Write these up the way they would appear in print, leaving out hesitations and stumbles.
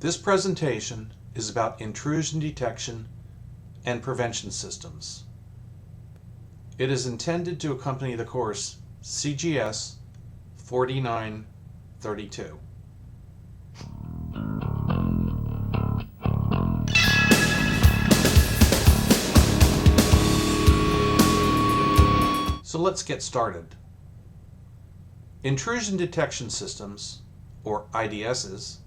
This presentation is about intrusion detection and prevention systems. It is intended to accompany the course CGS 4932. So let's get started. Intrusion detection systems, or IDSs,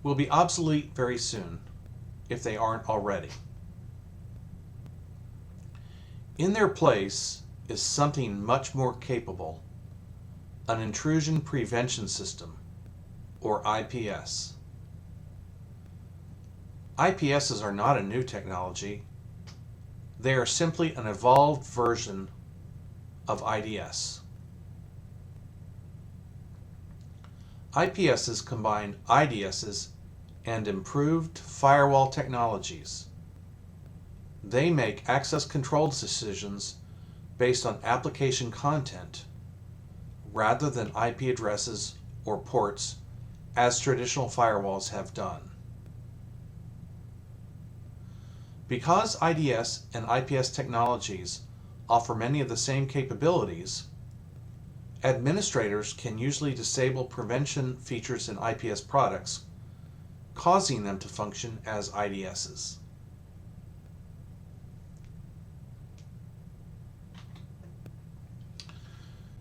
will be obsolete very soon, if they aren't already. In their place is something much more capable, an intrusion prevention system, or IPS. IPSs are not a new technology. They are simply an evolved version of IDS. IPSs combine IDSs and improved firewall technologies. They make access control decisions based on application content rather than IP addresses or ports as traditional firewalls have done. Because IDS and IPS technologies offer many of the same capabilities, administrators can usually disable prevention features in IPS products, causing them to function as IDSs.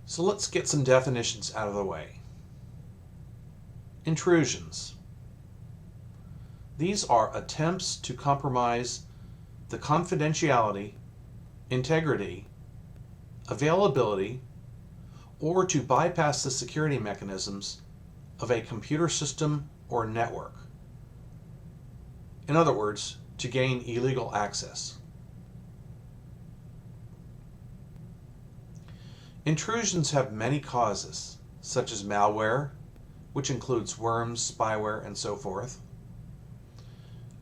So let's get some definitions out of the way. Intrusions. These are attempts to compromise the confidentiality, integrity, availability, or to bypass the security mechanisms of a computer system or network. In other words, to gain illegal access. Intrusions have many causes, such as malware, which includes worms, spyware, and so forth.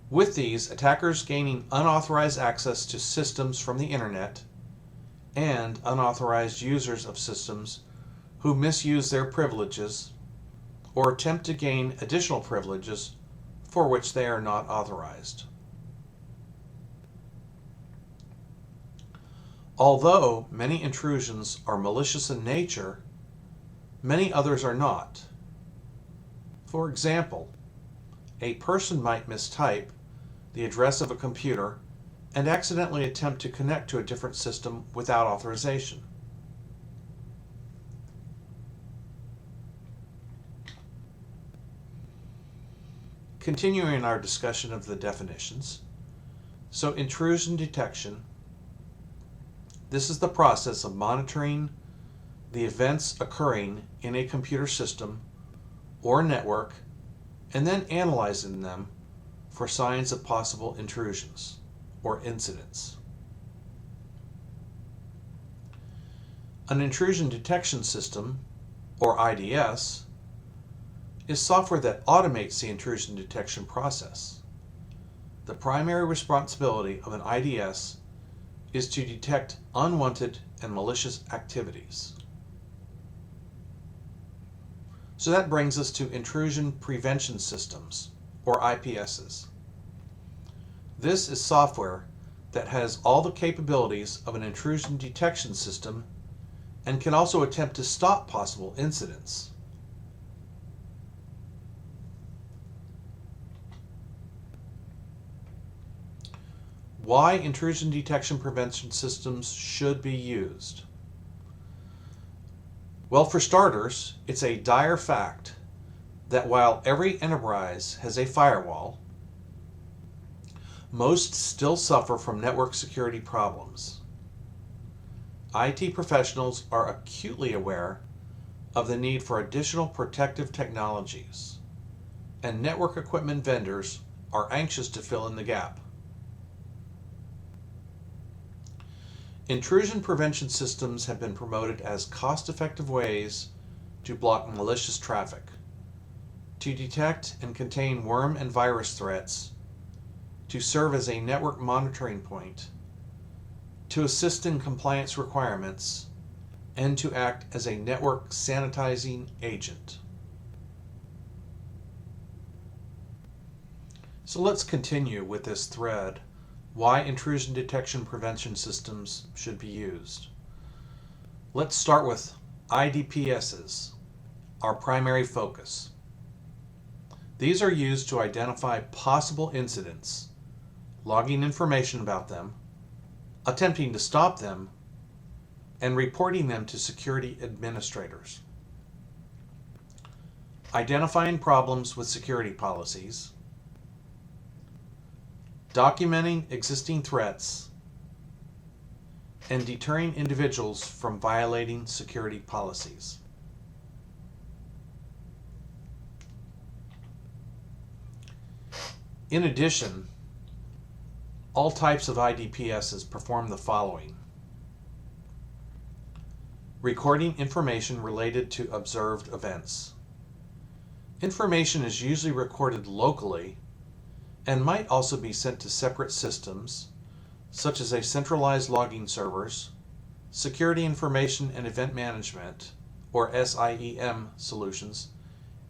With these, attackers gaining unauthorized access to systems from the internet and unauthorized users of systems who misuse their privileges or attempt to gain additional privileges for which they are not authorized. Although many intrusions are malicious in nature, many others are not. For example, a person might mistype the address of a computer and accidentally attempt to connect to a different system without authorization. Continuing our discussion of the definitions, so intrusion detection. This is the process of monitoring the events occurring in a computer system or network and then analyzing them for signs of possible intrusions or incidents. An intrusion detection system, or IDS, is software that automates the intrusion detection process. The primary responsibility of an IDS is to detect unwanted and malicious activities. So that brings us to intrusion prevention systems, or IPSs. This is software that has all the capabilities of an intrusion detection system and can also attempt to stop possible incidents. Why intrusion detection prevention systems should be used? Well, for starters, it's a dire fact that while every enterprise has a firewall, most still suffer from network security problems. IT professionals are acutely aware of the need for additional protective technologies, and network equipment vendors are anxious to fill in the gap. Intrusion prevention systems have been promoted as cost-effective ways to block malicious traffic, to detect and contain worm and virus threats, to serve as a network monitoring point, to assist in compliance requirements, and to act as a network sanitizing agent. So let's continue with this thread, why intrusion detection prevention systems should be used. Let's start with IDPSs, our primary focus. These are used to identify possible incidents, logging information about them, attempting to stop them, and reporting them to security administrators. Identifying problems with security policies, documenting existing threats, and deterring individuals from violating security policies. In addition, all types of IDPSs perform the following: recording information related to observed events. Information is usually recorded locally and might also be sent to separate systems, such as a centralized logging servers, security information and event management, or SIEM solutions,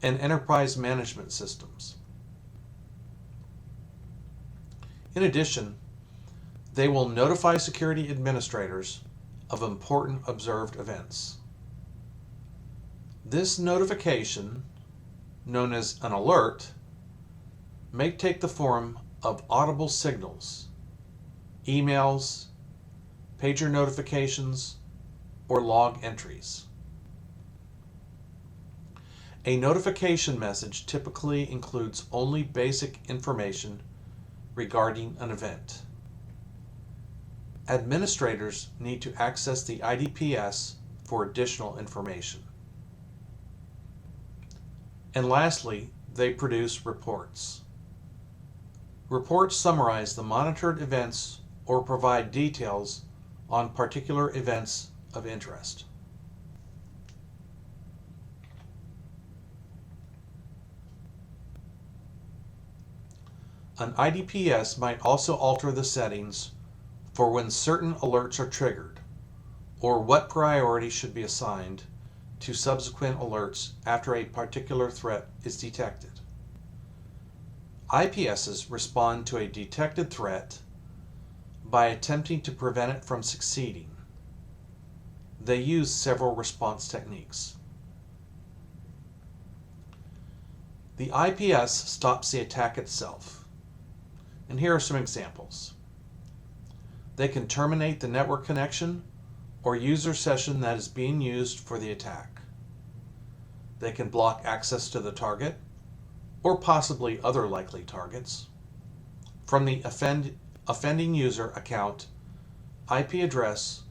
and enterprise management systems. In addition, they will notify security administrators of important observed events. This notification, known as an alert, may take the form of audible signals, emails, pager notifications, or log entries. A notification message typically includes only basic information regarding an event. Administrators need to access the IDPS for additional information. And lastly, they produce reports. Reports summarize the monitored events or provide details on particular events of interest. An IDPS might also alter the settings for when certain alerts are triggered, or what priority should be assigned to subsequent alerts after a particular threat is detected. IPSs respond to a detected threat by attempting to prevent it from succeeding. They use several response techniques. The IPS stops the attack itself, and here are some examples. They can terminate the network connection or user session that is being used for the attack. They can block access to the target, or possibly other likely targets, from the offending user account, IP address,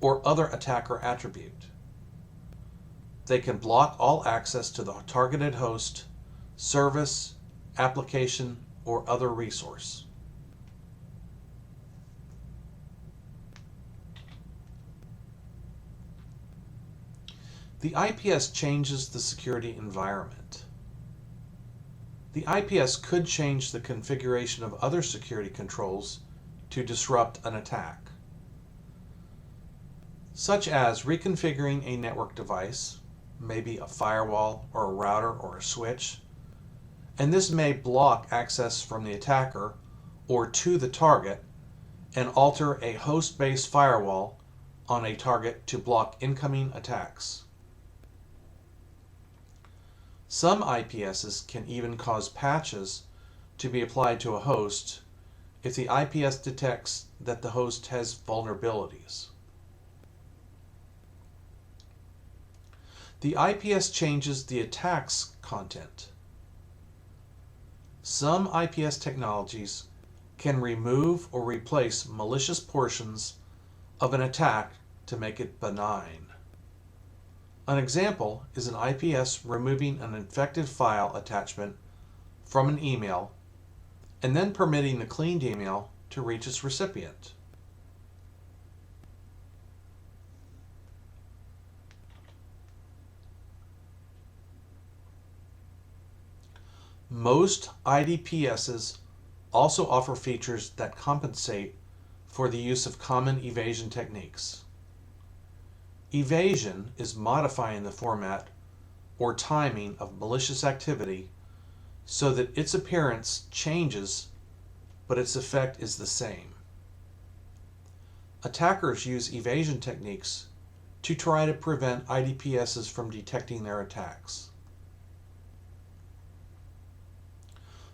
or other attacker attribute. They can block all access to the targeted host, service, application, or other resource. The IPS changes the security environment. The IPS could change the configuration of other security controls to disrupt an attack, such as reconfiguring a network device, maybe a firewall or a router or a switch, and this may block access from the attacker or to the target and alter a host-based firewall on a target to block incoming attacks. Some IPSs can even cause patches to be applied to a host if the IPS detects that the host has vulnerabilities. The IPS changes the attack's content. Some IPS technologies can remove or replace malicious portions of an attack to make it benign. An example is an IPS removing an infected file attachment from an email and then permitting the cleaned email to reach its recipient. Most IDPSs also offer features that compensate for the use of common evasion techniques. Evasion is modifying the format or timing of malicious activity so that its appearance changes, but its effect is the same. Attackers use evasion techniques to try to prevent IDPSs from detecting their attacks.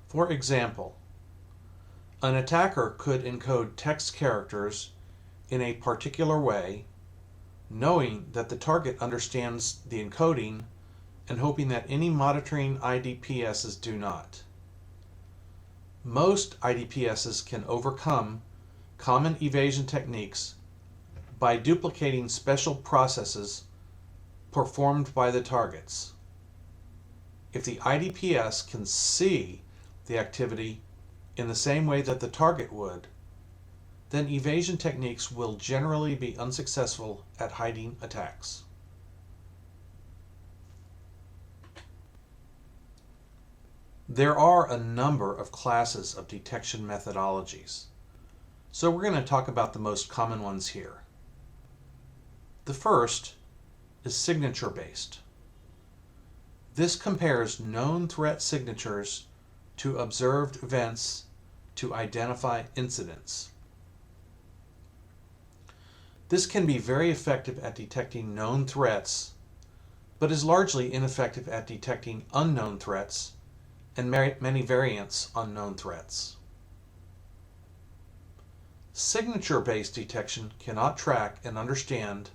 For example, an attacker could encode text characters in a particular way, knowing that the target understands the encoding and hoping that any monitoring IDPSs do not. Most IDPSs can overcome common evasion techniques by duplicating special processes performed by the targets. If the IDPS can see the activity in the same way that the target would, then evasion techniques will generally be unsuccessful at hiding attacks. There are a number of classes of detection methodologies, so we're going to talk about the most common ones here. The first is signature-based. This compares known threat signatures to observed events to identify incidents. This can be very effective at detecting known threats, but is largely ineffective at detecting unknown threats and many variants on known threats. Signature-based detection cannot track and understand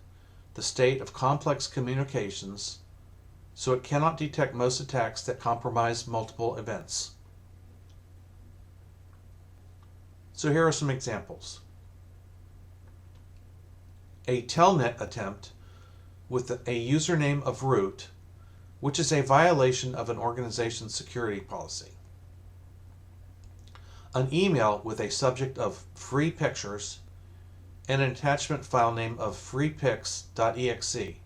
the state of complex communications, so it cannot detect most attacks that compromise multiple events. So here are some examples. A telnet attempt with a username of root, which is a violation of an organization's security policy. An email with a subject of free pictures and an attachment file name of freepics.exe,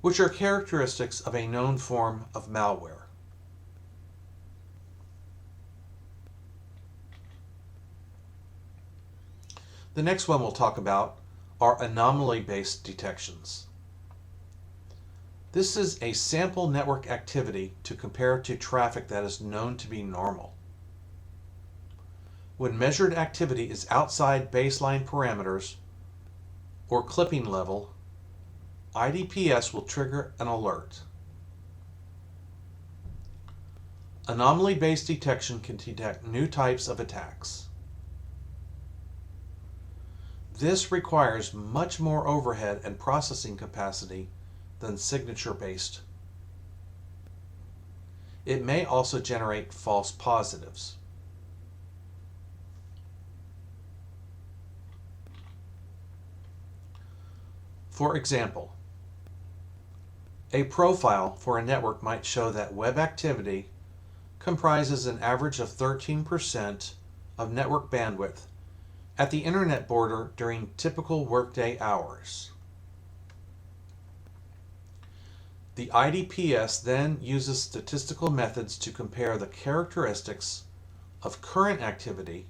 which are characteristics of a known form of malware. The next one we'll talk about are anomaly-based detections. This is a sample network activity to compare to traffic that is known to be normal. When measured activity is outside baseline parameters or clipping level, IDPS will trigger an alert. Anomaly-based detection can detect new types of attacks. This requires much more overhead and processing capacity than signature-based. It may also generate false positives. For example, a profile for a network might show that web activity comprises an average of 13% of network bandwidth at the internet border during typical workday hours. The IDPS then uses statistical methods to compare the characteristics of current activity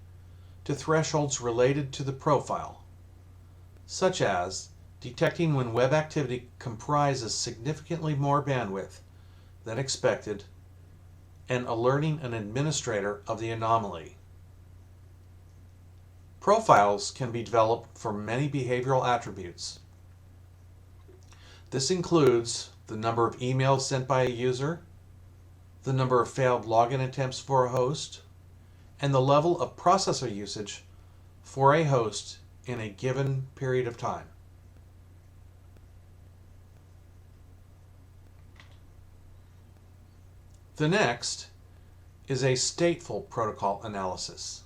to thresholds related to the profile, such as detecting when web activity comprises significantly more bandwidth than expected and alerting an administrator of the anomaly. Profiles can be developed for many behavioral attributes. This includes the number of emails sent by a user, the number of failed login attempts for a host, and the level of processor usage for a host in a given period of time. The next is a stateful protocol analysis.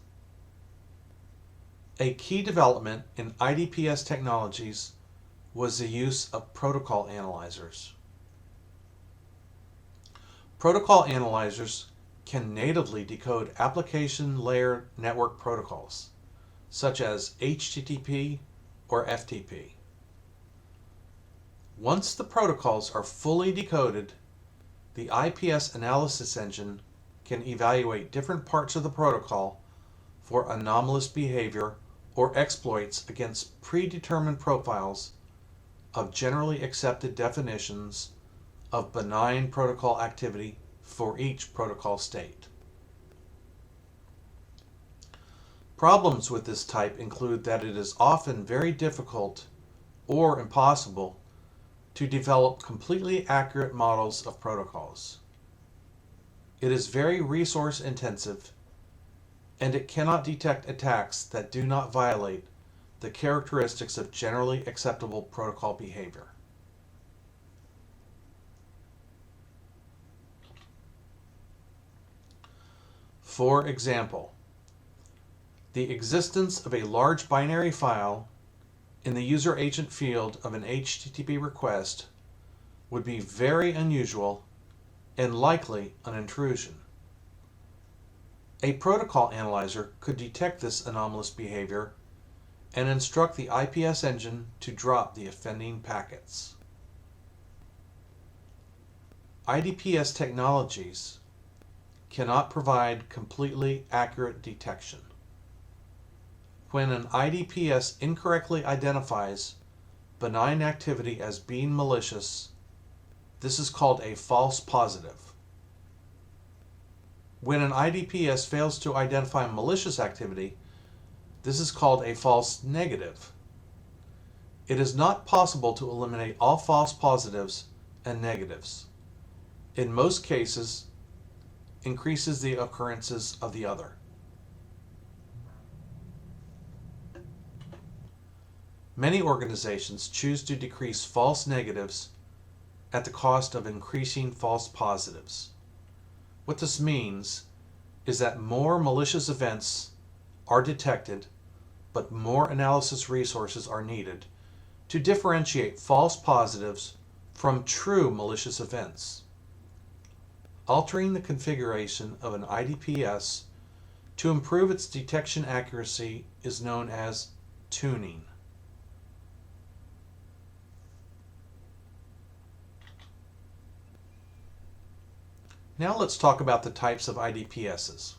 A key development in IDPS technologies was the use of protocol analyzers. Protocol analyzers can natively decode application layer network protocols, such as HTTP or FTP. Once the protocols are fully decoded, the IPS analysis engine can evaluate different parts of the protocol for anomalous behavior or exploits against predetermined profiles of generally accepted definitions of benign protocol activity for each protocol state. Problems with this type include that it is often very difficult or impossible to develop completely accurate models of protocols. It is very resource intensive, and it cannot detect attacks that do not violate the characteristics of generally acceptable protocol behavior. For example, the existence of a large binary file in the user agent field of an HTTP request would be very unusual and likely an intrusion. A protocol analyzer could detect this anomalous behavior and instruct the IPS engine to drop the offending packets. IDPS technologies cannot provide completely accurate detection. When an IDPS incorrectly identifies benign activity as being malicious, this is called a false positive. When an IDPS fails to identify malicious activity, this is called a false negative. It is not possible to eliminate all false positives and negatives. In most cases, increases the occurrences of the other. Many organizations choose to decrease false negatives at the cost of increasing false positives. What this means is that more malicious events are detected, but more analysis resources are needed to differentiate false positives from true malicious events. Altering the configuration of an IDPS to improve its detection accuracy is known as tuning. Now let's talk about the types of IDPSs.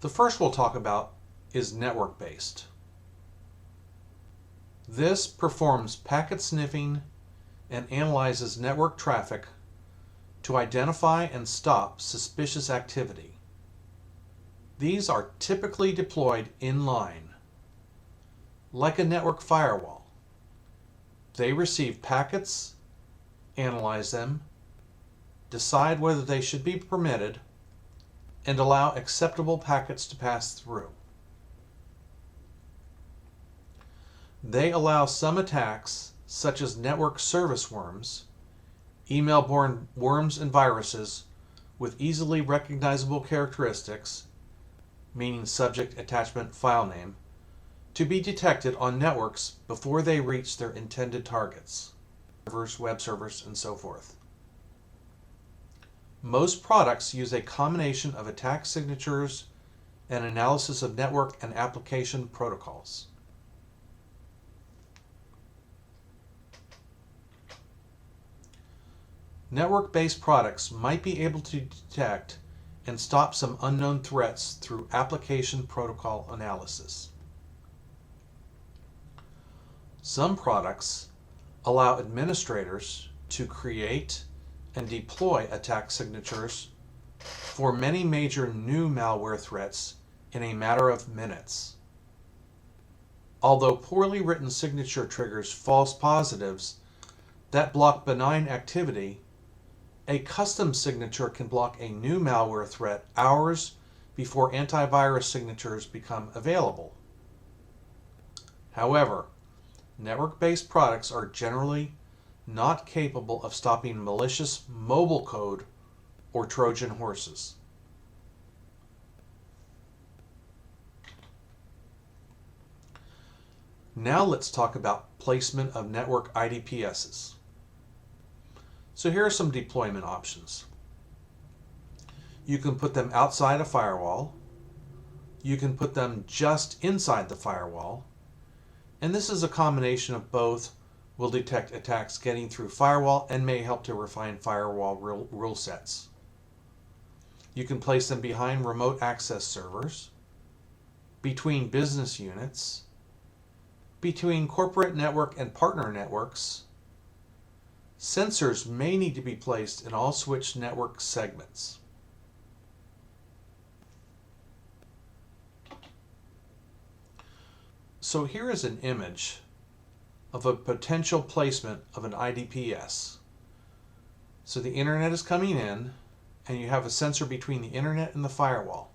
The first we'll talk about is network-based. This performs packet sniffing and analyzes network traffic to identify and stop suspicious activity. These are typically deployed in line, like a network firewall. They receive packets, analyze them, decide whether they should be permitted, and allow acceptable packets to pass through. They allow some attacks, such as network service worms, email-borne worms and viruses with easily recognizable characteristics, meaning subject, attachment, file name, to be detected on networks before they reach their intended targets, servers, web servers, and so forth. Most products use a combination of attack signatures and analysis of network and application protocols. Network-based products might be able to detect and stop some unknown threats through application protocol analysis. Some products allow administrators to create and deploy attack signatures for many major new malware threats in a matter of minutes. Although poorly written signature triggers false positives that block benign activity, a custom signature can block a new malware threat hours before antivirus signatures become available. However, network-based products are generally not capable of stopping malicious mobile code or Trojan horses. Now let's talk about placement of network IDPSs. So here are some deployment options. You can put them outside a firewall. You can put them just inside the firewall. And this is a combination of both will detect attacks getting through firewall and may help to refine firewall rule sets. You can place them behind remote access servers, between business units, between corporate network and partner networks, Sensors may need to be placed in all switch network segments. So here is an image of a potential placement of an IDPS. So the internet is coming in, and you have a sensor between the internet and the firewall.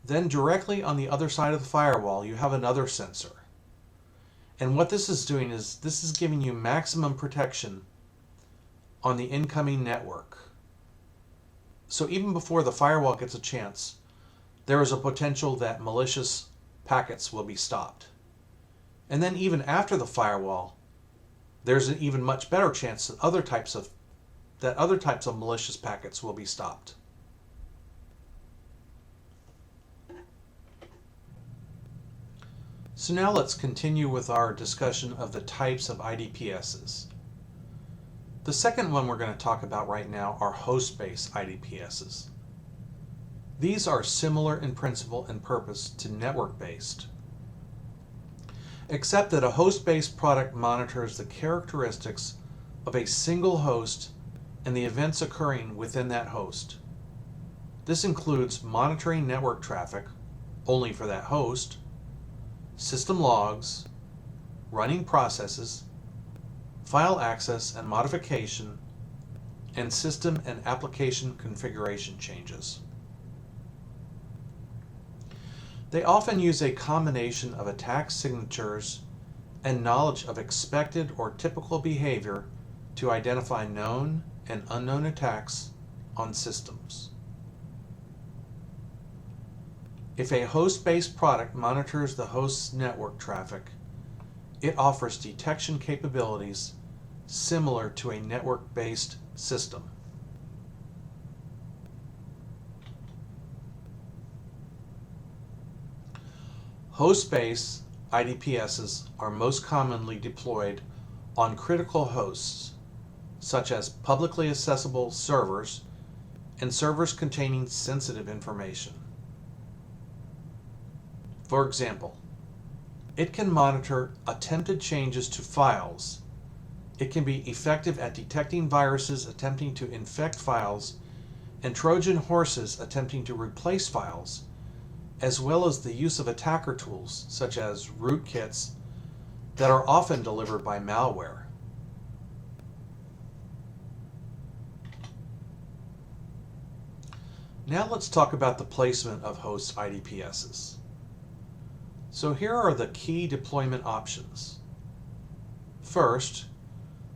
Then directly on the other side of the firewall, you have another sensor. And what this is doing is this is giving you maximum protection on the incoming network. So even before the firewall gets a chance, there is a potential that malicious packets will be stopped. And then even after the firewall, there's an even much better chance that other types of malicious packets will be stopped. So now let's continue with our discussion of the types of IDPSs. The second one we're going to talk about right now are host-based IDPSs. These are similar in principle and purpose to network-based, except that a host-based product monitors the characteristics of a single host and the events occurring within that host. This includes monitoring network traffic only for that host, system logs, running processes, file access and modification, and system and application configuration changes. They often use a combination of attack signatures and knowledge of expected or typical behavior to identify known and unknown attacks on systems. If a host-based product monitors the host's network traffic, it offers detection capabilities similar to a network-based system. Host-based IDPSs are most commonly deployed on critical hosts, such as publicly accessible servers and servers containing sensitive information. For example, it can monitor attempted changes to files. It can be effective at detecting viruses attempting to infect files and Trojan horses attempting to replace files, as well as the use of attacker tools such as rootkits that are often delivered by malware. Now let's talk about the placement of host IDPSs. So here are the key deployment options. First,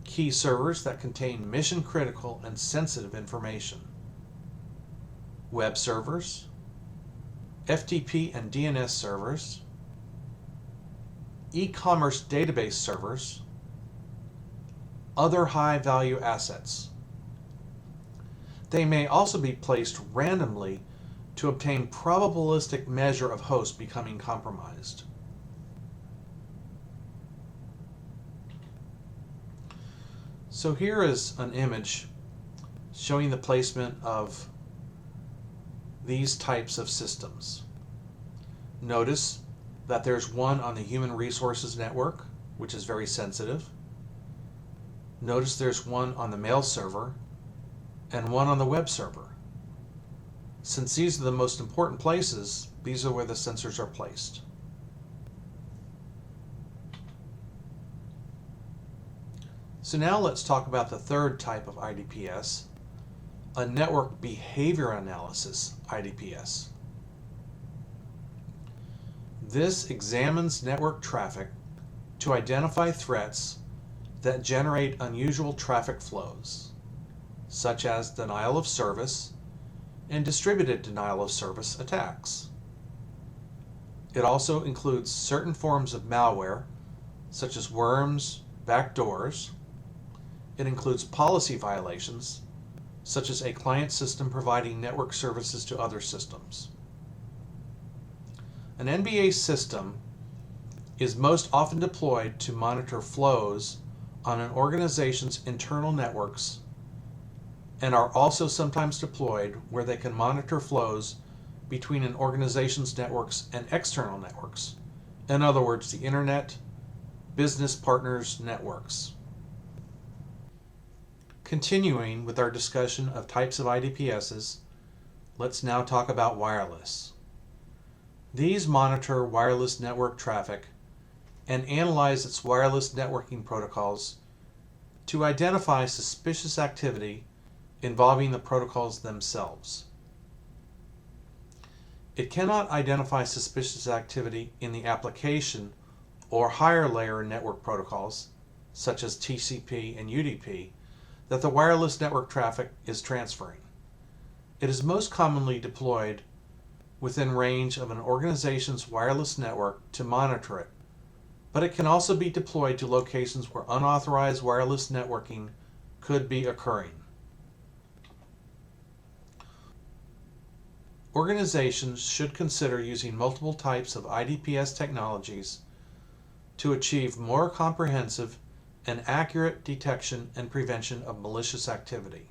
key servers that contain mission-critical and sensitive information. Web servers, FTP and DNS servers, e-commerce database servers, other high-value assets. They may also be placed randomly to obtain probabilistic measure of hosts becoming compromised. So here is an image showing the placement of these types of systems. Notice that there's one on the human resources network, which is very sensitive. Notice there's one on the mail server and one on the web server. Since these are the most important places, these are where the sensors are placed. So now let's talk about the third type of IDPS, a network behavior analysis IDPS. This examines network traffic to identify threats that generate unusual traffic flows, such as denial of service and distributed denial of service attacks. It also includes certain forms of malware, such as worms, backdoors. It includes policy violations, such as a client system providing network services to other systems. An NBA system is most often deployed to monitor flows on an organization's internal networks and are also sometimes deployed where they can monitor flows between an organization's networks and external networks. In other words, the internet, business partners networks. Continuing with our discussion of types of IDPSs, let's now talk about wireless. These monitor wireless network traffic and analyze its wireless networking protocols to identify suspicious activity involving the protocols themselves. It cannot identify suspicious activity in the application or higher layer network protocols, such as TCP and UDP, that the wireless network traffic is transferring. It is most commonly deployed within range of an organization's wireless network to monitor it, but it can also be deployed to locations where unauthorized wireless networking could be occurring. Organizations should consider using multiple types of IDPS technologies to achieve more comprehensive and accurate detection and prevention of malicious activity.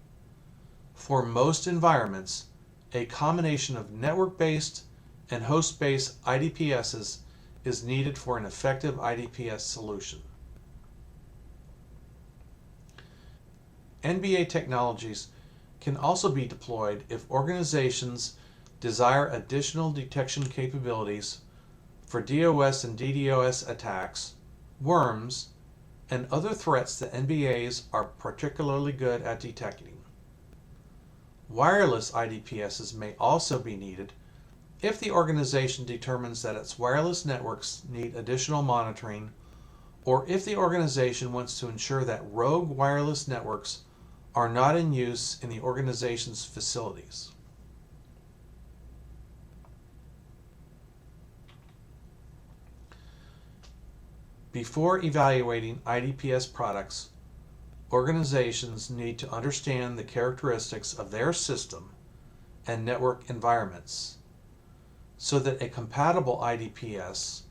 For most environments, a combination of network-based and host-based IDPSs is needed for an effective IDPS solution. NBA technologies can also be deployed if organizations desire additional detection capabilities for DOS and DDoS attacks, worms, and other threats that NBAs are particularly good at detecting. Wireless IDPSs may also be needed if the organization determines that its wireless networks need additional monitoring, or if the organization wants to ensure that rogue wireless networks are not in use in the organization's facilities. Before evaluating IDPS products, organizations need to understand the characteristics of their system and network environments so that a compatible IDPS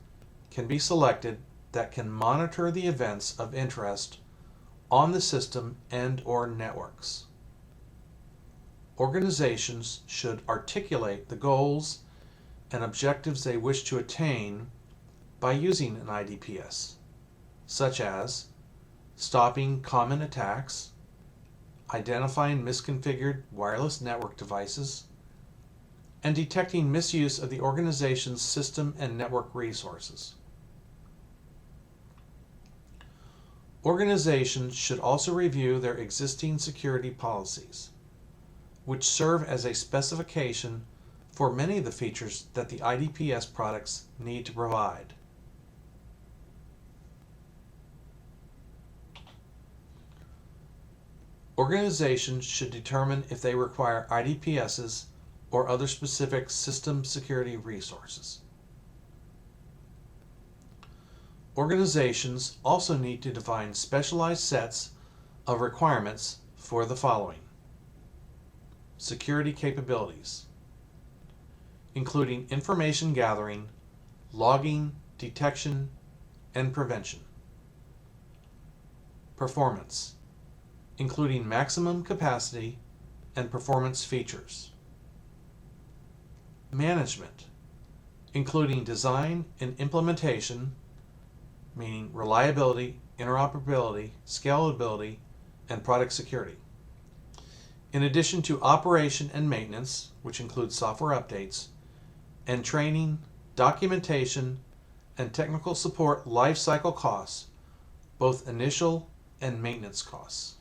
can be selected that can monitor the events of interest on the system and/or networks. Organizations should articulate the goals and objectives they wish to attain by using an IDPS, such as stopping common attacks, identifying misconfigured wireless network devices, and detecting misuse of the organization's system and network resources. Organizations should also review their existing security policies, which serve as a specification for many of the features that the IDPS products need to provide. Organizations should determine if they require IDPSs or other specific system security resources. Organizations also need to define specialized sets of requirements for the following: security capabilities, including information gathering, logging, detection, and prevention. Performance, including maximum capacity and performance features. Management, including design and implementation, meaning reliability, interoperability, scalability, and product security. In addition to operation and maintenance, which includes software updates, and training, documentation, and technical support lifecycle costs, both initial and maintenance costs.